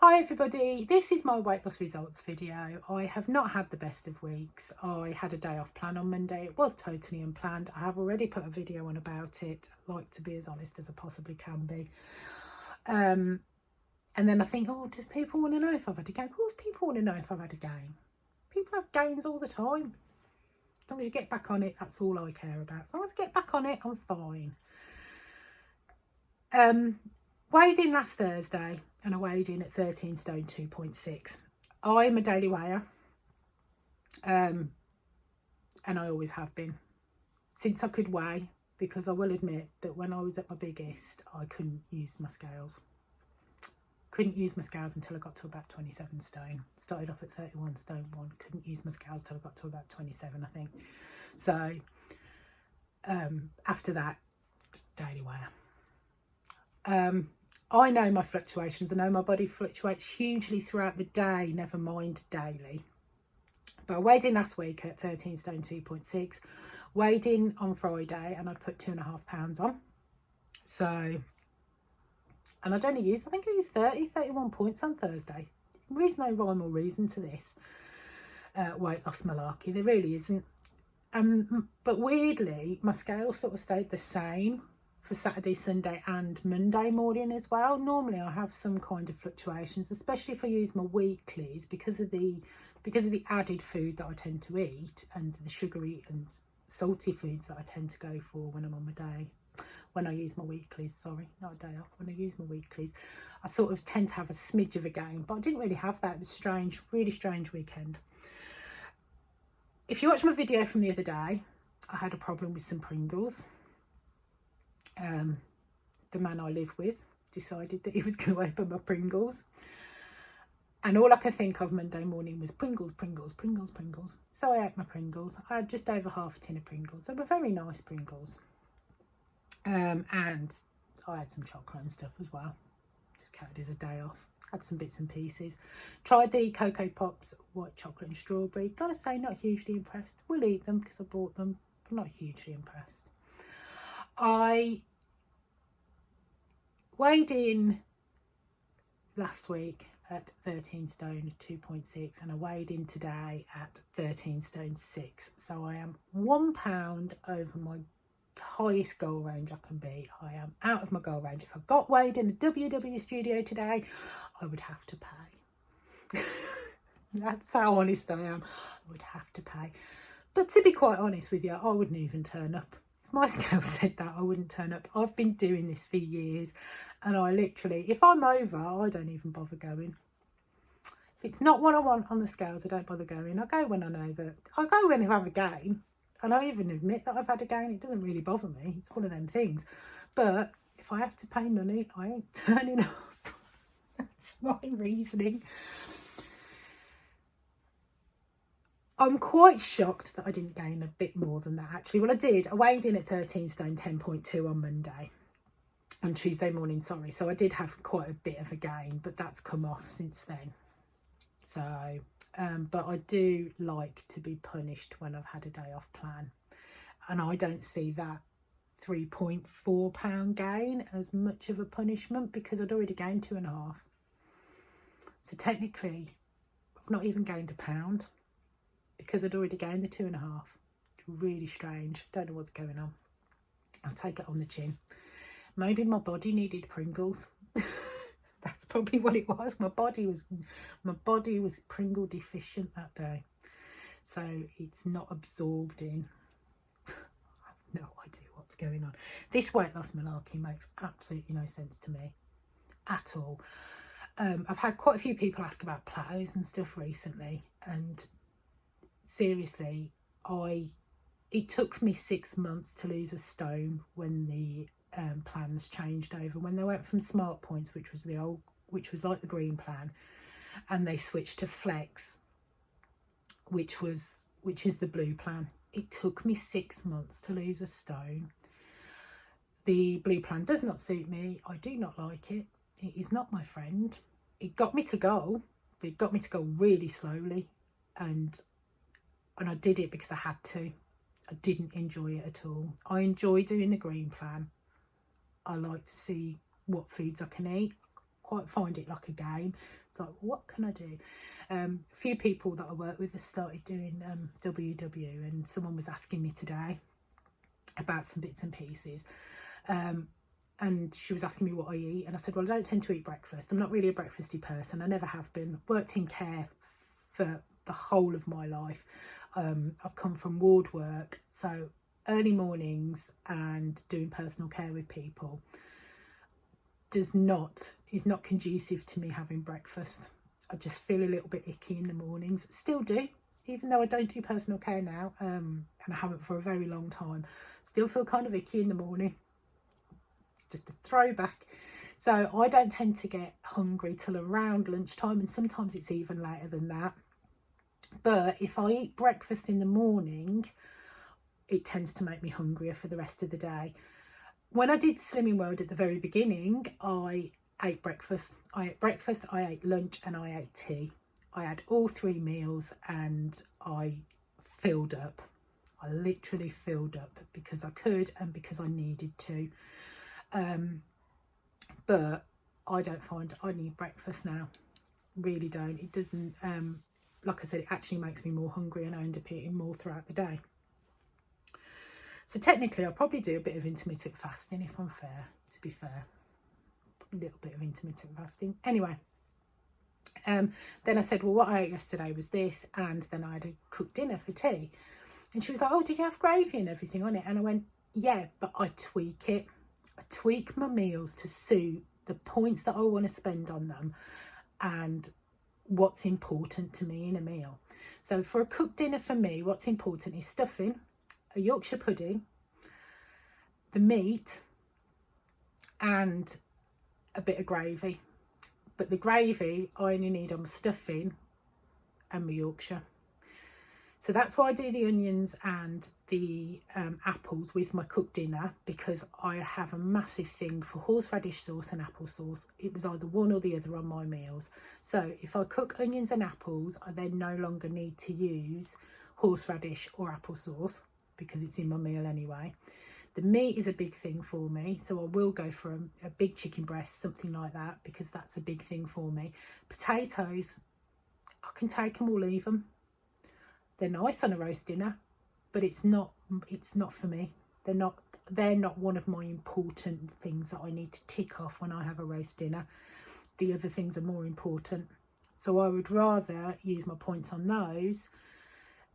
Hi everybody, this is my weight loss results video. I have not had the best of weeks. I had a day off plan on Monday. It was totally unplanned. I have already put a video on about it. I like to be as honest as I possibly can be. And then I think, oh, does people want to know if I've had a gain? Of course people want to know if I've had a gain. People have gains all the time. As long as you get back on it, that's all I care about. As long as I get back on it, I'm fine. Weighed in last Thursday and I weighed in at 13 stone 2.6. I'm a daily weigher, and I always have been since I could weigh, because I will admit that when I was at my biggest I couldn't use my scales. Couldn't use my scales until I got to about 27 stone. Started off at 31 stone 1, couldn't use my scales till I got to about 27, I think. So after that, daily weigher. I know my fluctuations. I know my body fluctuates hugely throughout the day, never mind daily. But I weighed in last week at 13 stone 2.6. Weighed in on Friday and I'd put 2.5 pounds on. So, and I'd only used, I think I used 31 points on Thursday. There is no rhyme or reason to this weight loss malarkey. There really isn't. But weirdly, my scale sort of stayed the same for Saturday, Sunday and Monday morning as well. Normally I have some kind of fluctuations, especially if I use my weeklies, because of the added food that I tend to eat and the sugary and salty foods that I tend to go for when I'm on my day. When I use my weeklies, sorry, not a day off, when I use my weeklies, I sort of tend to have a smidge of a gain, but I didn't really have that. It was strange, really strange weekend. If you watch my video from the other day, I had a problem with some Pringles. The man I live with decided that he was going to open my Pringles, and all I could think of Monday morning was Pringles, Pringles, Pringles, Pringles. So I ate my Pringles. I had just over half a tin of Pringles. They were very nice Pringles, and I had some chocolate and stuff as well. Just counted as a day off. Had some bits and pieces. Tried the Cocoa Pops white chocolate and strawberry. Gotta say, not hugely impressed. Will eat them because I bought them, but not hugely impressed. I weighed in last week at 13 stone 2.6 and I weighed in today at 13 stone 6. So I am 1 pound over my highest goal range I can be. I am out of my goal range. If I got weighed in a WW studio today, I would have to pay. That's how honest I am. I would have to pay. But to be quite honest with you, I wouldn't even turn up. My scale said that, I wouldn't turn up. I've been doing this for years and I literally, if I'm over, I don't even bother going. If it's not what I want on the scales, I don't bother going. I go when I know that. I go when I have a gain, and I even admit that I've had a gain. It doesn't really bother me. It's one of them things. But if I have to pay money, I ain't turning up. That's my reasoning. I'm quite shocked that I didn't gain a bit more than that, actually. Well, I did. I weighed in at 13 stone 10.2 on Monday. On Tuesday morning, sorry. So I did have quite a bit of a gain, but that's come off since then. So, but I do like to be punished when I've had a day off plan. And I don't see that 3.4 pound gain as much of a punishment, because I'd already gained 2.5. So technically, I've not even gained a pound, because I'd already gained the 2.5. Really strange. Don't know what's going on. I'll take it on the chin. Maybe my body needed Pringles. That's probably what it was. My body was Pringle deficient that day. So it's not absorbed in. I have no idea what's going on. This weight loss malarkey makes absolutely no sense to me at all. I've had quite a few people ask about plateaus and stuff recently, and seriously, it took me 6 months to lose a stone when the plans changed over, when they went from Smartpoints, which was like the green plan, and they switched to Flex, which is the blue plan. It took me 6 months to lose a stone. The blue plan does not suit me. I do not like it. It is not my friend. It got me to go, but it got me to go really slowly, and I did it because I had to. I didn't enjoy it at all. I enjoy doing the green plan. I like to see what foods I can eat. quite find it like a game. It's like, what can I do? A few people that I work with have started doing WW, and someone was asking me today about some bits and pieces. And she was asking me what I eat, and I said, well, I don't tend to eat breakfast. I'm not really a breakfasty person. I never have been. Worked in care for the whole of my life. I've come from ward work, so early mornings and doing personal care with people is not conducive to me having breakfast. I just feel a little bit icky in the mornings. Still do, even though I don't do personal care now, and I haven't for a very long time. Still feel kind of icky in the morning. It's just a throwback. So I don't tend to get hungry till around lunchtime, and sometimes it's even later than that. But if I eat breakfast in the morning, it tends to make me hungrier for the rest of the day. When I did Slimming World at the very beginning, I ate breakfast. I ate lunch, and I ate tea. I had all 3 meals, and I filled up. I literally filled up because I could and because I needed to. But I don't find I need breakfast now. Really don't. It doesn't, like I said, it actually makes me more hungry, and I end up eating more throughout the day. So technically I'll probably do a bit of intermittent fasting if I'm fair, to be fair. A little bit of intermittent fasting. Anyway, then I said, well, what I ate yesterday was this, and then I had a cooked dinner for tea. And she was like, oh, did you have gravy and everything on it? And I went, yeah, but I tweak it. I tweak my meals to suit the points that I want to spend on them and what's important to me in a meal. So for a cooked dinner for me, what's important is stuffing, a Yorkshire pudding, the meat, and a bit of gravy. But the gravy I only need on my stuffing and my Yorkshire. So that's why I do the onions and the apples with my cooked dinner, because I have a massive thing for horseradish sauce and applesauce. It was either one or the other on my meals. So if I cook onions and apples, I then no longer need to use horseradish or applesauce because it's in my meal anyway. The meat is a big thing for me, so I will go for a big chicken breast, something like that, because that's a big thing for me. Potatoes, I can take them or leave them. They're nice on a roast dinner, but it's not for me. They're not one of my important things that I need to tick off when I have a roast dinner. The other things are more important. So I would rather use my points on those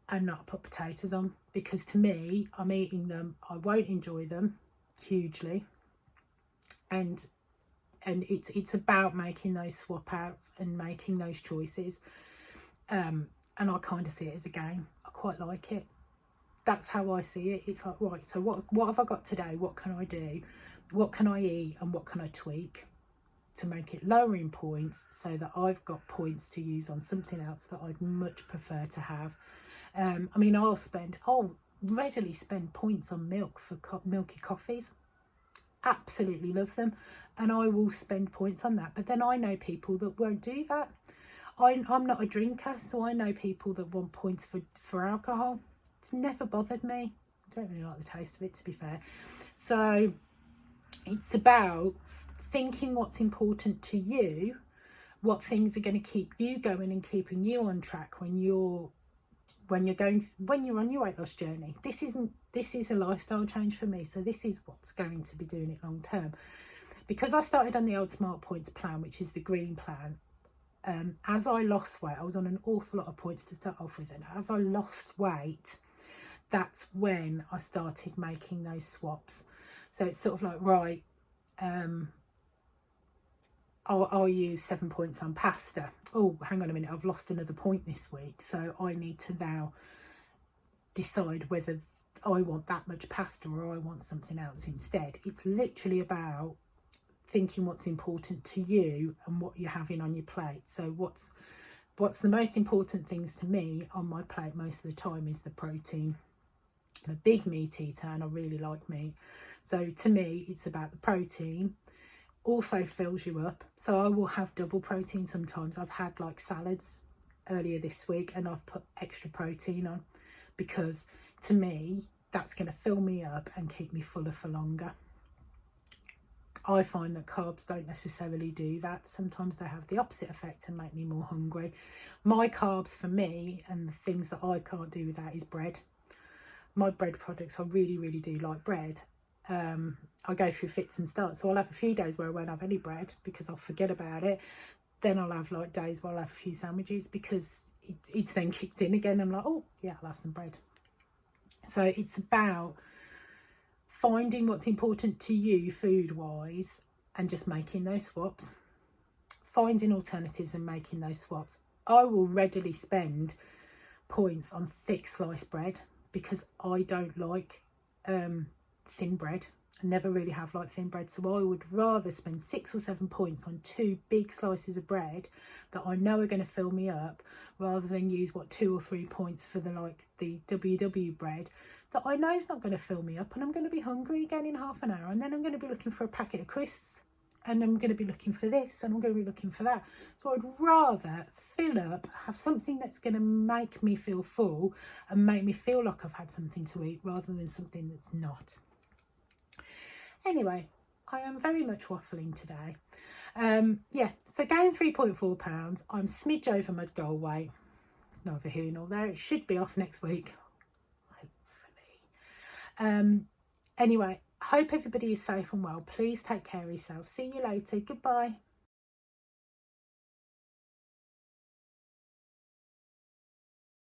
and not put potatoes on, because to me, I'm eating them, I won't enjoy them hugely, and it's about making those swap outs and making those choices. And I kind of see it as a game. I quite like it. That's how I see it. It's like, right, so what have I got today? What can I do? What can I eat? And what can I tweak to make it lower in points so that I've got points to use on something else that I'd much prefer to have. I mean, I'll readily spend points on milk for milky coffees. Absolutely love them. And I will spend points on that. But then I know people that won't do that. I'm not a drinker, so I know people that want points for alcohol. It's never bothered me. I don't really like the taste of it, to be fair. So it's about thinking what's important to you, what things are going to keep you going and keeping you on track when you're on your weight loss journey. This is a lifestyle change for me, so this is what's going to be doing it long term. Because I started on the old Smartpoints plan, which is the green plan. As I lost weight, I was on an awful lot of points to start off with, and as I lost weight, that's when I started making those swaps. So it's sort of like, right, I'll use 7 points on pasta. Oh, hang on a minute, I've lost another point this week, so I need to now decide whether I want that much pasta or I want something else instead. It's literally about thinking what's important to you and what you're having on your plate. So what's the most important things to me on my plate most of the time is the protein. I'm a big meat eater and I really like meat. So to me, it's about the protein. Also fills you up. So I will have double protein sometimes. I've had like salads earlier this week and I've put extra protein on because to me, that's going to fill me up and keep me fuller for longer. I find that carbs don't necessarily do that. Sometimes they have the opposite effect and make me more hungry. My carbs for me, and the things that I can't do without, is bread. My bread products, I really, really do like bread. I go through fits and starts, so I'll have a few days where I won't have any bread because I'll forget about it. Then I'll have like days where I'll have a few sandwiches because it's then kicked in again. I'm like, oh yeah, I'll have some bread. So it's about finding what's important to you food wise and just making those swaps, finding alternatives and making those swaps. I will readily spend points on thick sliced bread because I don't like thin bread. I never really have liked thin bread, so I would rather spend 6 or 7 points on 2 big slices of bread that I know are going to fill me up, rather than use 2 or 3 points for the WW bread that I know is not going to fill me up, and I'm going to be hungry again in half an hour, and then I'm going to be looking for a packet of crisps, and I'm going to be looking for this, and I'm going to be looking for that. So I'd rather fill up, have something that's going to make me feel full and make me feel like I've had something to eat, rather than something that's not. Anyway, I am very much waffling today. Yeah, so gained 3.4 pounds. I'm smidge over my goal weight. It's neither here nor there. It should be off next week, hopefully. Anyway, hope everybody is safe and well. Please take care of yourself. See you later. Goodbye.